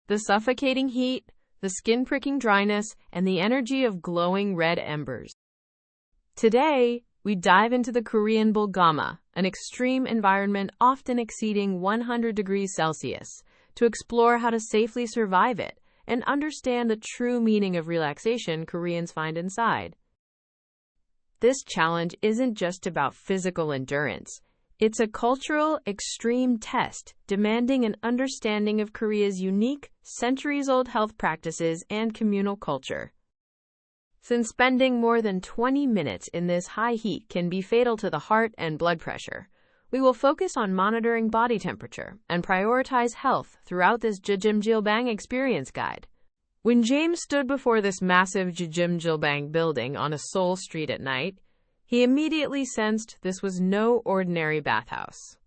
The suffocating heat, the skin-pricking dryness, and the energy of glowing red embers. Today, we dive into the Korean Bulgama, an extreme environment often exceeding 100 degrees Celsius, to explore how to safely survive it and understand the true meaning of relaxation Koreans find inside. This challenge isn't just about physical endurance. It's a cultural, extreme test demanding an understanding of Korea's unique, centuries-old health practices and communal culture. Since spending more than 20 minutes in this high heat can be fatal to the heart and blood pressure, we will focus on monitoring body temperature and prioritize health throughout this Jjimjilbang experience guide. When James stood before this massive Jjimjilbang building on a Seoul street at night, he immediately sensed this was no ordinary bathhouse.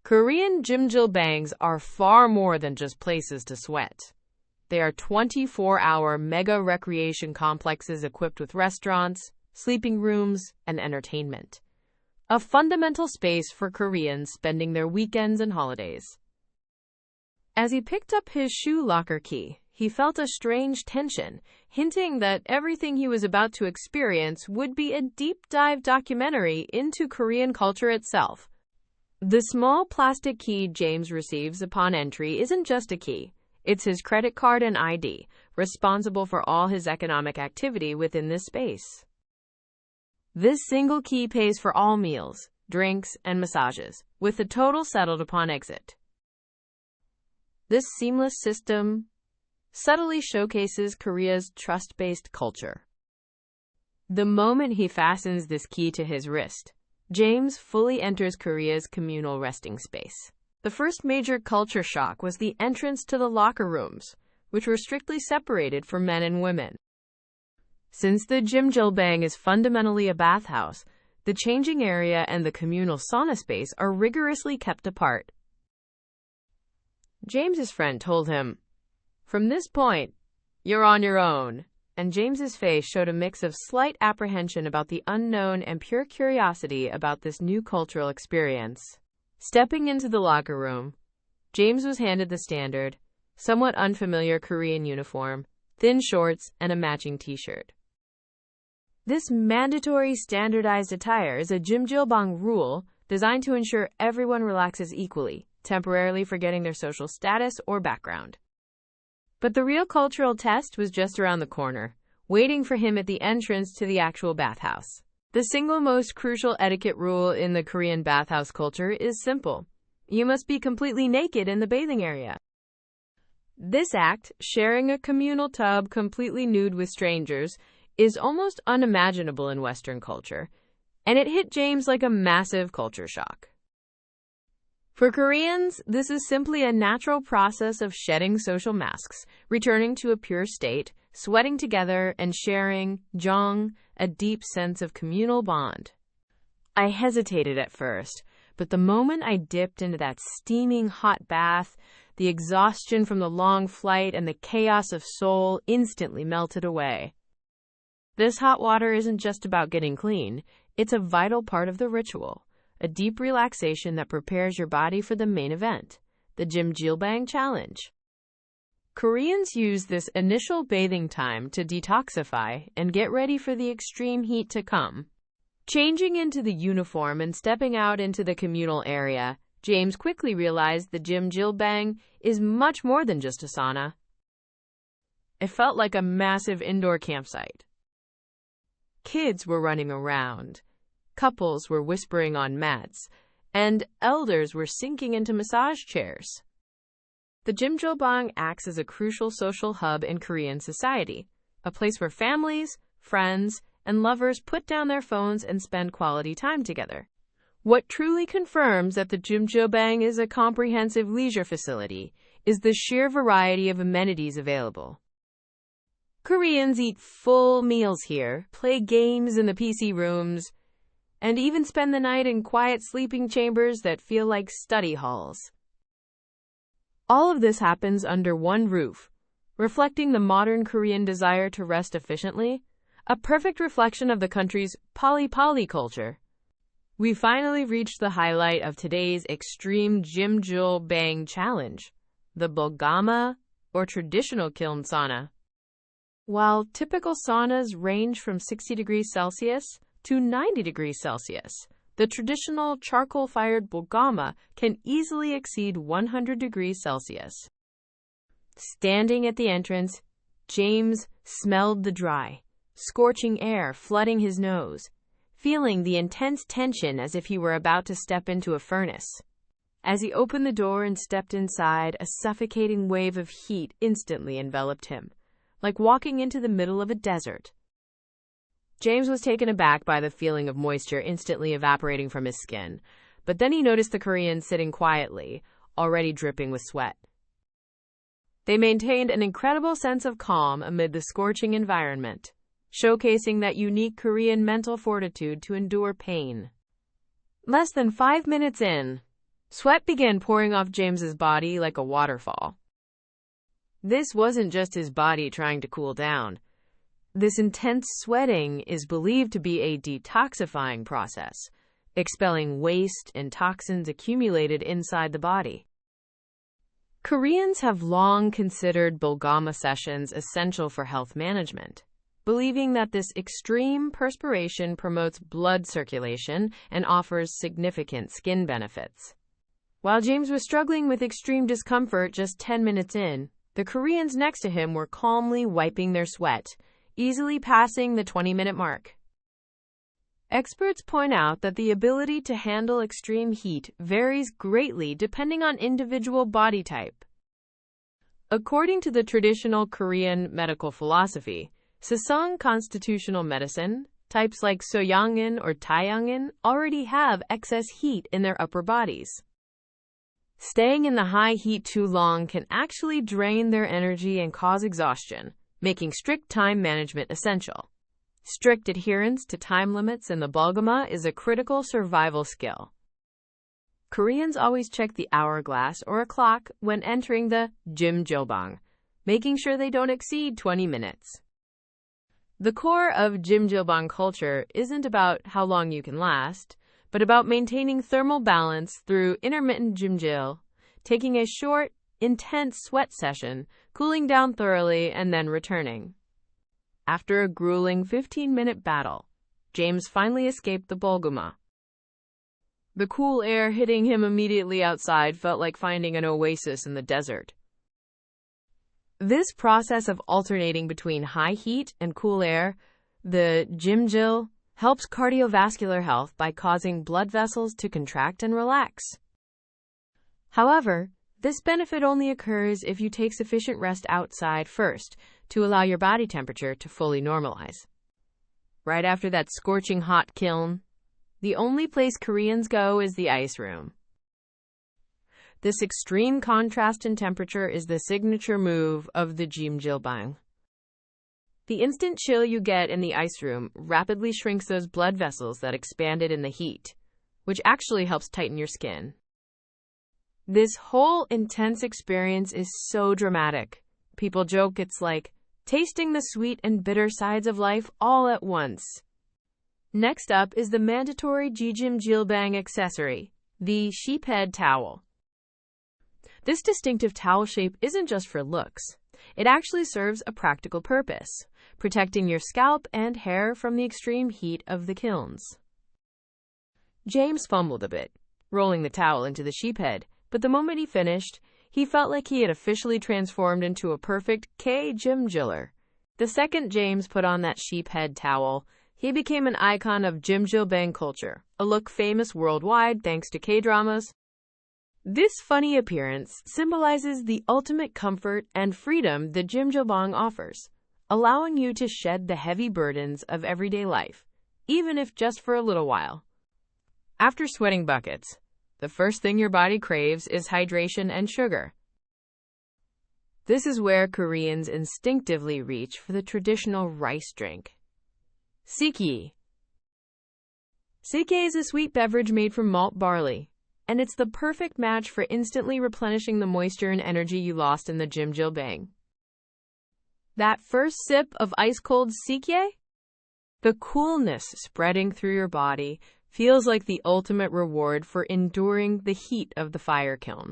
Korean Jjimjilbangs are far more than just places to sweat. They are 24-hour mega recreation complexes equipped with restaurants, sleeping rooms, and entertainment. A fundamental space for Koreans spending their weekends and holidays. As he picked up his shoe locker key, he felt a strange tension, hinting that everything he was about to experience would be a deep-dive documentary into Korean culture itself. The small plastic key James receives upon entry isn't just a key. It's his credit card and ID, responsible for all his economic activity within this space. This single key pays for all meals, drinks, and massages, with the total settled upon exit. This seamless system subtly showcases Korea's trust-based culture. The moment he fastens this key to his wrist, James fully enters Korea's communal resting space. The first major culture shock was the entrance to the locker rooms, which were strictly separated for men and women. Since the Jjimjilbang is fundamentally a bathhouse, the changing area and the communal sauna space are rigorously kept apart. James's friend told him, "From this point, you're on your own," and James's face showed a mix of slight apprehension about the unknown and pure curiosity about this new cultural experience. Stepping into the locker room, James was handed the standard, somewhat unfamiliar Korean uniform, thin shorts, and a matching t-shirt. This mandatory standardized attire is a Jjimjilbang rule designed to ensure everyone relaxes equally, temporarily forgetting their social status or background. But the real cultural test was just around the corner, waiting for him at the entrance to the actual bathhouse. The single most crucial etiquette rule in the Korean bathhouse culture is simple. You must be completely naked in the bathing area. This act, sharing a communal tub completely nude with strangers, is almost unimaginable in Western culture, and it hit James like a massive culture shock. For Koreans, this is simply a natural process of shedding social masks, returning to a pure state, sweating together, and sharing, Jeong, a deep sense of communal bond. I hesitated at first, but the moment I dipped into that steaming hot bath, the exhaustion from the long flight and the chaos of Seoul instantly melted away. This hot water isn't just about getting clean, it's a vital part of the ritual, a deep relaxation that prepares your body for the main event, the Jjimjilbang challenge. Koreans use this initial bathing time to detoxify and get ready for the extreme heat to come. Changing into the uniform and stepping out into the communal area, James quickly realized the Jjimjilbang is much more than just a sauna. It felt like a massive indoor campsite. Kids were running around, couples were whispering on mats, and elders were sinking into massage chairs. The Jjimjilbang acts as a crucial social hub in Korean society, a place where families, friends, and lovers put down their phones and spend quality time together. What truly confirms that the Jjimjilbang is a comprehensive leisure facility is the sheer variety of amenities available. Koreans eat full meals here, play games in the PC rooms, and even spend the night in quiet sleeping chambers that feel like study halls. All of this happens under one roof, reflecting the modern Korean desire to rest efficiently, a perfect reflection of the country's poly culture. We finally reached the highlight of today's extreme Jjimjilbang challenge, the Bulgama, or traditional kiln sauna. While typical saunas range from 60 degrees Celsius to 90 degrees Celsius, the traditional charcoal-fired Bulgama can easily exceed 100 degrees Celsius. Standing at the entrance, James smelled the dry, scorching air flooding his nose, feeling the intense tension as if he were about to step into a furnace. As he opened the door and stepped inside, a suffocating wave of heat instantly enveloped him, like walking into the middle of a desert. James was taken aback by the feeling of moisture instantly evaporating from his skin, but then he noticed the Koreans sitting quietly, already dripping with sweat. They maintained an incredible sense of calm amid the scorching environment, showcasing that unique Korean mental fortitude to endure pain. Less than 5 minutes in, sweat began pouring off James's body like a waterfall. This wasn't just his body trying to cool down. This intense sweating is believed to be a detoxifying process, expelling waste and toxins accumulated inside the body. Koreans have long considered Bulgama sessions essential for health management, believing that this extreme perspiration promotes blood circulation and offers significant skin benefits. While James was struggling with extreme discomfort just 10 minutes in, the Koreans next to him were calmly wiping their sweat, easily passing the 20-minute mark. Experts point out that the ability to handle extreme heat varies greatly depending on individual body type. According to the traditional Korean medical philosophy, Sesung constitutional medicine, types like Soyangin or Taeyangin already have excess heat in their upper bodies. Staying in the high heat too long can actually drain their energy and cause exhaustion, making strict time management essential. Strict adherence to time limits in the Bulgama is a critical survival skill. Koreans always check the hourglass or a clock when entering the Jjimjilbang, making sure they don't exceed 20 minutes. The core of Jjimjilbang culture isn't about how long you can last, but about maintaining thermal balance through intermittent Jjimjil, taking a short, intense sweat session, cooling down thoroughly, and then returning. After a grueling 15-minute battle, James finally escaped the Bulgama. The cool air hitting him immediately outside felt like finding an oasis in the desert. This process of alternating between high heat and cool air, the Jjimjil, helps cardiovascular health by causing blood vessels to contract and relax. However, this benefit only occurs if you take sufficient rest outside first to allow your body temperature to fully normalize. Right after that scorching hot kiln, the only place Koreans go is the ice room. This extreme contrast in temperature is the signature move of the Jjimjilbang. The instant chill you get in the ice room rapidly shrinks those blood vessels that expanded in the heat, which actually helps tighten your skin. This whole intense experience is so dramatic. People joke it's like tasting the sweet and bitter sides of life all at once. Next up is the mandatory Jjimjilbang accessory, the sheephead towel. This distinctive towel shape isn't just for looks. It actually serves a practical purpose, protecting your scalp and hair from the extreme heat of the kilns. James fumbled a bit, rolling the towel into the sheephead, but the moment he finished, he felt like he had officially transformed into a perfect Jjimjiler. The second James put on that sheephead towel, he became an icon of Jjimjilbang culture, a look famous worldwide thanks to K-dramas. This funny appearance symbolizes the ultimate comfort and freedom the Jjimjilbang offers, allowing you to shed the heavy burdens of everyday life, even if just for a little while. After sweating buckets, the first thing your body craves is hydration and sugar. This is where Koreans instinctively reach for the traditional rice drink, sikki. Sikki is a sweet beverage made from malt barley, and it's the perfect match for instantly replenishing the moisture and energy you lost in the Jjimjilbang. That first sip of ice-cold sikki? The coolness spreading through your body feels like the ultimate reward for enduring the heat of the fire kiln.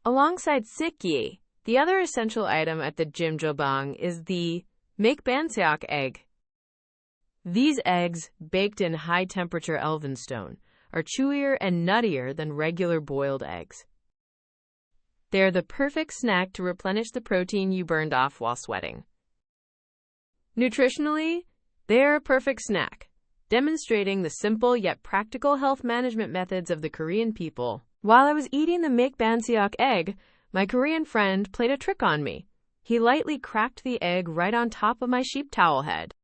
Alongside sikgi, the other essential item at the Jjimjilbang is the Mok-yok-tang egg. These eggs, baked in high-temperature elvenstone, are chewier and nuttier than regular boiled eggs. They are the perfect snack to replenish the protein you burned off while sweating. Nutritionally, they are a perfect snack, demonstrating the simple yet practical health management methods of the Korean people. While I was eating the Mok-yok-tang egg, my Korean friend played a trick on me. He lightly cracked the egg right on top of my sheep towel head.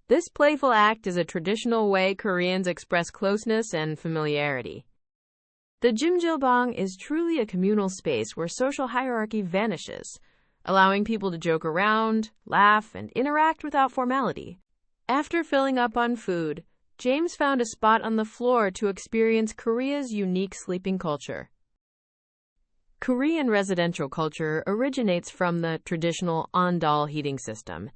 This playful act is a traditional way Koreans express closeness and familiarity. The Jjimjilbang is truly a communal space where social hierarchy vanishes, allowing people to joke around, laugh, and interact without formality. After filling up on food, James found a spot on the floor to experience Korea's unique sleeping culture. Korean residential culture originates from the traditional ondol heating system,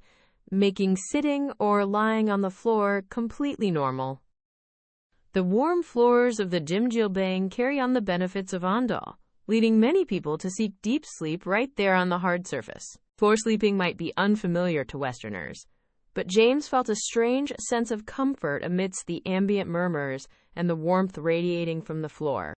making sitting or lying on the floor completely normal. The warm floors of the Jjimjilbang carry on the benefits of ondol, leading many people to seek deep sleep right there on the hard surface. Floor sleeping might be unfamiliar to Westerners, but James felt a strange sense of comfort amidst the ambient murmurs and the warmth radiating from the floor.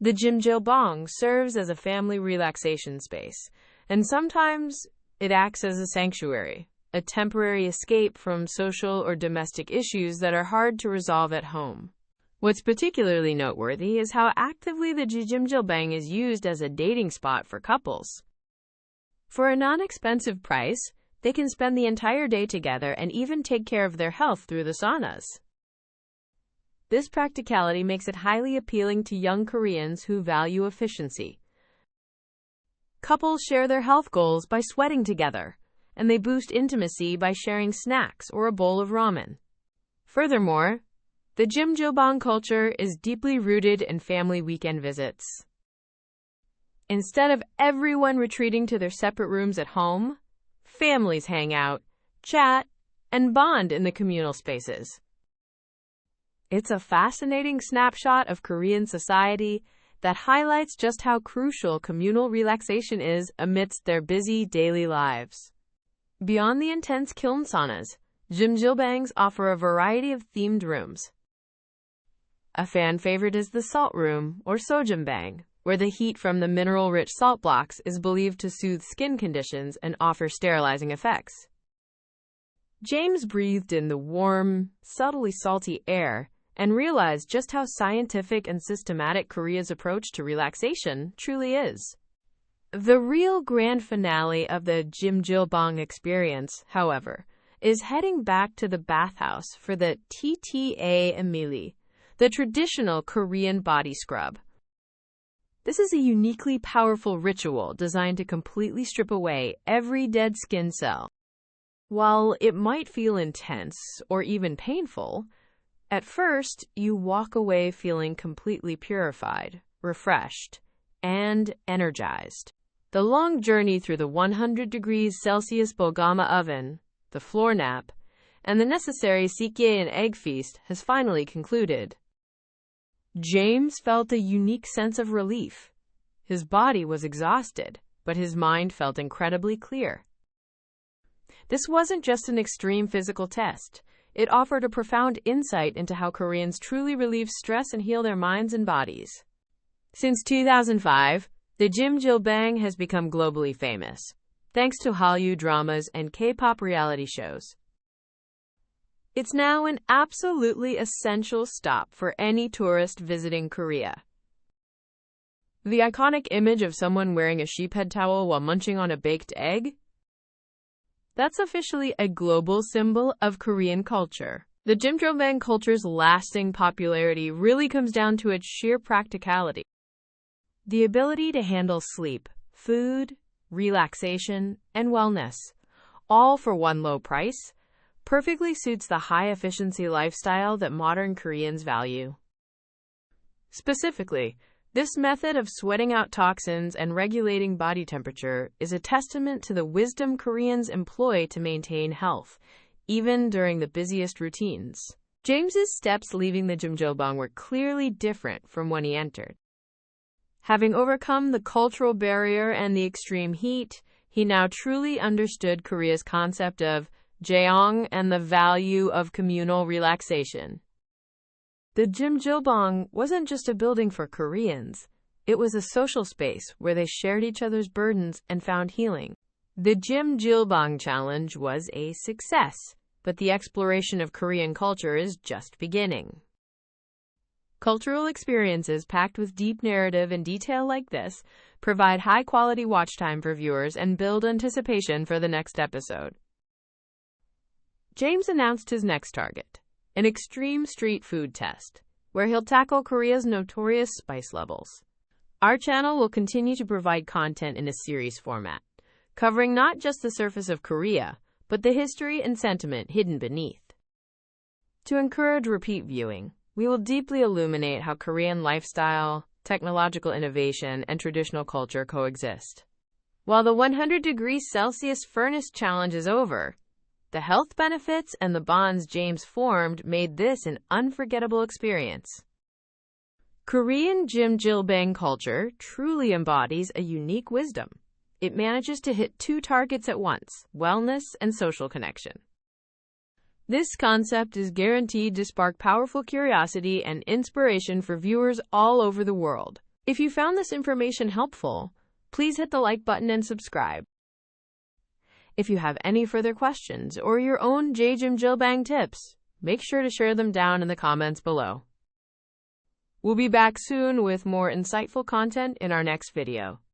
The Jjimjilbang serves as a family relaxation space, and sometimes it acts as a sanctuary, a temporary escape from social or domestic issues that are hard to resolve at home. What's particularly noteworthy is how actively the Jjimjilbang is used as a dating spot for couples. For a non-expensive price, they can spend the entire day together and even take care of their health through the saunas. This practicality makes it highly appealing to young Koreans who value efficiency. Couples share their health goals by sweating together, and they boost intimacy by sharing snacks or a bowl of ramen. Furthermore, the Jjimjilbang culture is deeply rooted in family weekend visits. Instead of everyone retreating to their separate rooms at home, families hang out, chat, and bond in the communal spaces. It's a fascinating snapshot of Korean society that highlights just how crucial communal relaxation is amidst their busy daily lives. Beyond the intense kiln saunas, Jjimjilbangs offer a variety of themed rooms. A fan favorite is the salt room, or Sojjimbang, where the heat from the mineral-rich salt blocks is believed to soothe skin conditions and offer sterilizing effects. James breathed in the warm, subtly salty air and realized just how scientific and systematic Korea's approach to relaxation truly is. The real grand finale of the Jjimjilbang experience, however, is heading back to the bathhouse for the tta emili, the traditional Korean body scrub. This is a uniquely powerful ritual designed to completely strip away every dead skin cell. While it might feel intense or even painful, at first you walk away feeling completely purified, refreshed, and energized. The long journey through the 100 degrees Celsius Bulgama oven, the floor nap, and the necessary sikye and egg feast has finally concluded. James felt a unique sense of relief. His body was exhausted, but his mind felt incredibly clear. This wasn't just an extreme physical test. It offered a profound insight into how Koreans truly relieve stress and heal their minds and bodies. Since 2005, the Jjimjilbang has become globally famous, thanks to Hallyu dramas and K-pop reality shows. It's now an absolutely essential stop for any tourist visiting Korea. The iconic image of someone wearing a sheephead towel while munching on a baked egg? That's officially a global symbol of Korean culture. The Jjimjilbang culture's lasting popularity really comes down to its sheer practicality. The ability to handle sleep, food, relaxation, and wellness, all for one low price, perfectly suits the high-efficiency lifestyle that modern Koreans value. Specifically, this method of sweating out toxins and regulating body temperature is a testament to the wisdom Koreans employ to maintain health, even during the busiest routines. James's steps leaving the Jjimjilbang were clearly different from when he entered. Having overcome the cultural barrier and the extreme heat, he now truly understood Korea's concept of Jeong and the value of communal relaxation. The Jjimjilbang wasn't just a building for Koreans. It was a social space where they shared each other's burdens and found healing. The Jjimjilbang challenge was a success, but the exploration of Korean culture is just beginning. Cultural experiences packed with deep narrative and detail like this provide high-quality watch time for viewers and build anticipation for the next episode. James announced his next target, an extreme street food test, where he'll tackle Korea's notorious spice levels. Our channel will continue to provide content in a series format, covering not just the surface of Korea, but the history and sentiment hidden beneath. To encourage repeat viewing, we will deeply illuminate how Korean lifestyle, technological innovation, and traditional culture coexist. While the 100 degrees Celsius furnace challenge is over, the health benefits and the bonds James formed made this an unforgettable experience. Korean Jjimjilbang culture truly embodies a unique wisdom. It manages to hit two targets at once: wellness and social connection. This concept is guaranteed to spark powerful curiosity and inspiration for viewers all over the world. If you found this information helpful, please hit the like button and subscribe. If you have any further questions or your own Jjimjilbang tips, make sure to share them down in the comments below. We'll be back soon with more insightful content in our next video.